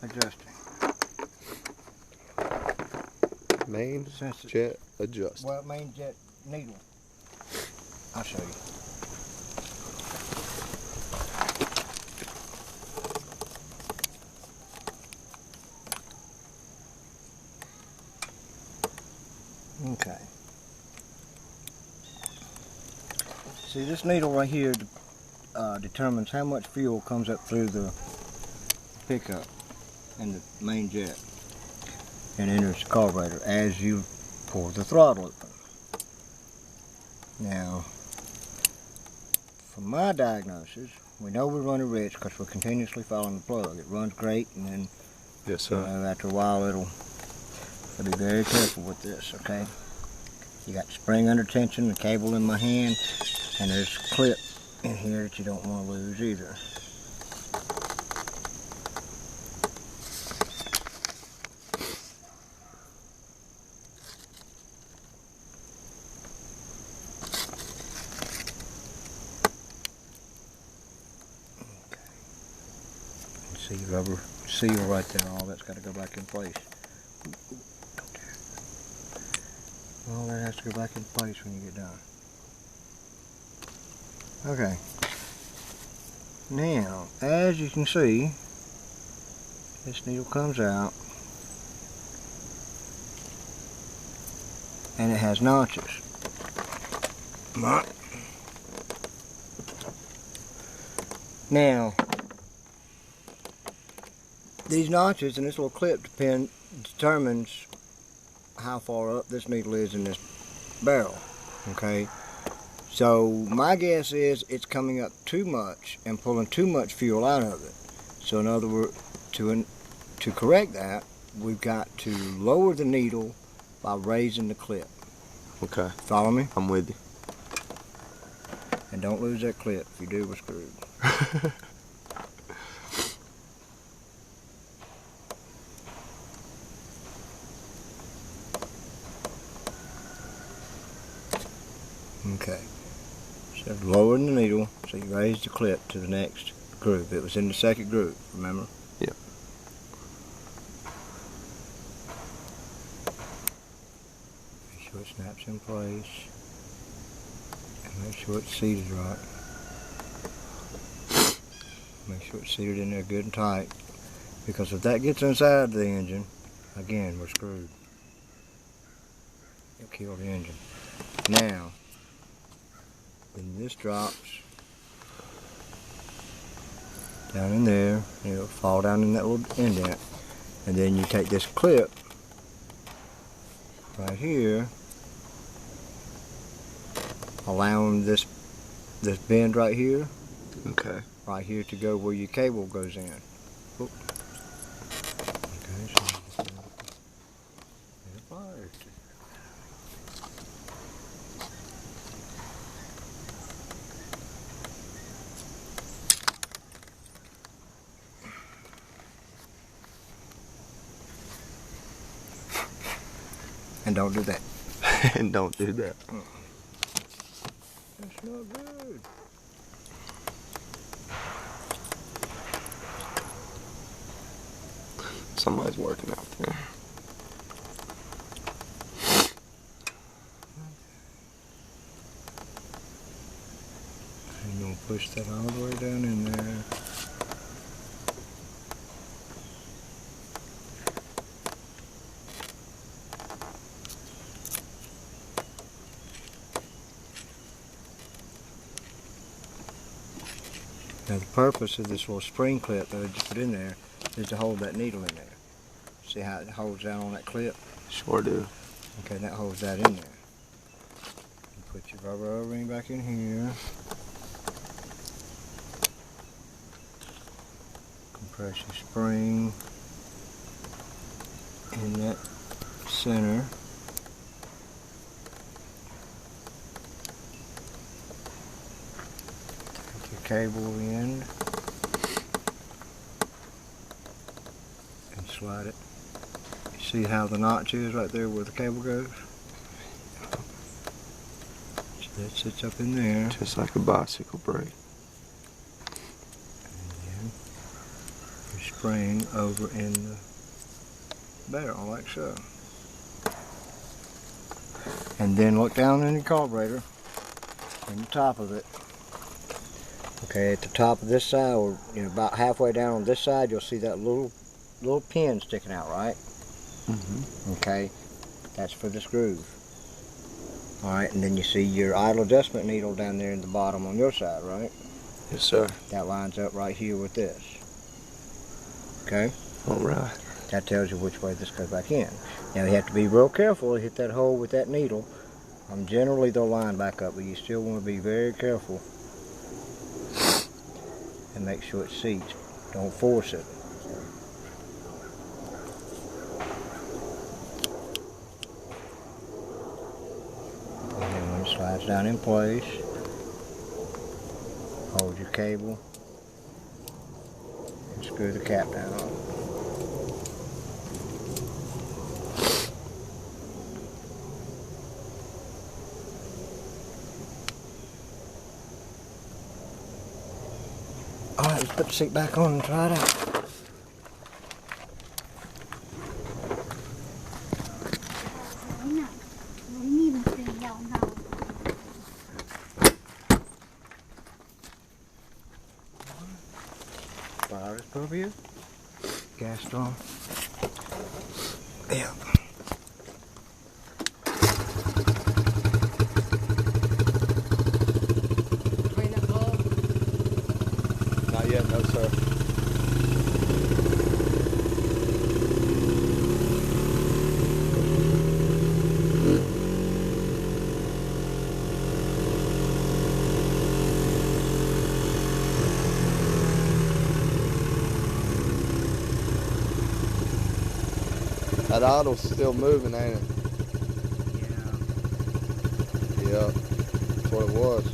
adjusting. Main jet adjust. Well, main jet needle. I'll show you. Okay. See, this needle right here determines how much fuel comes up through the pickup and the main jet and enters the carburetor as you pour the throttle open. Now, from my diagnosis, we know we're running rich because we're continuously following the plug. It runs great, and then Yes, sir. after a while it'll be very careful with this, okay? You got the spring under tension, the cable in my hand, and there's a clip in here that you don't want to lose either. See rubber seal right there, all that's got to go back in place. All that has to go back in place when you get done. Okay. Now, as you can see, this needle comes out and it has notches. Now, these notches and this little clip determines how far up this needle is in this barrel, okay? So my guess is it's coming up too much and pulling too much fuel out of it. So in other words, to correct that, we've got to lower the needle by raising the clip. Okay. Follow me? I'm with you. And don't lose that clip. If you do, we're screwed. Okay, so lowering the needle, so you raise the clip to the next groove. It was in the second groove, remember? Yep. Make sure it snaps in place, and make sure it's seated right. Make sure it's seated in there good and tight, because if that gets inside the engine, again, we're screwed. It'll kill the engine. Now, then this drops down in there, and it'll fall down in that little indent. And then you take this clip right here, allowing this bend right here, Okay. right here to go where your cable goes in. Oop. Okay, so and don't do that. And don't do that. That's not good. Somebody's working out there. And you'll push that all the way down in there. Now the purpose of this little spring clip that I just put in there is to hold that needle in there. See how it holds down on that clip? Sure do. Okay, that holds that in there. You put your rubber O-ring back in here. Compress your spring in that center. Take your cable end and slide it. You see how the notch is right there where the cable goes? So that sits up in there. Just like a bicycle brake. And then your spring over in the barrel like so. And then look down in the carburetor, in the top of it. Okay, at the top of this side, or about halfway down on this side, you'll see that little pin sticking out, right? Mm-hmm. Okay, that's for this groove. All right, and then you see your idle adjustment needle down there in the bottom on your side, right? Yes, sir. That lines up right here with this. Okay? All right. That tells you which way this goes back in. Now you have to be real careful to hit that hole with that needle. Generally they'll line back up, but you still want to be very careful and make sure it seats. Don't force it. And then when it slides down in place, hold your cable and screw the cap down on. Alright, let's put the seat back on and try it out. Fire is over here. Gas strong. Yeah. Clean that bulb? Not yet, no, sir. That idle's still moving, ain't it? Yeah. Yeah, that's what it was.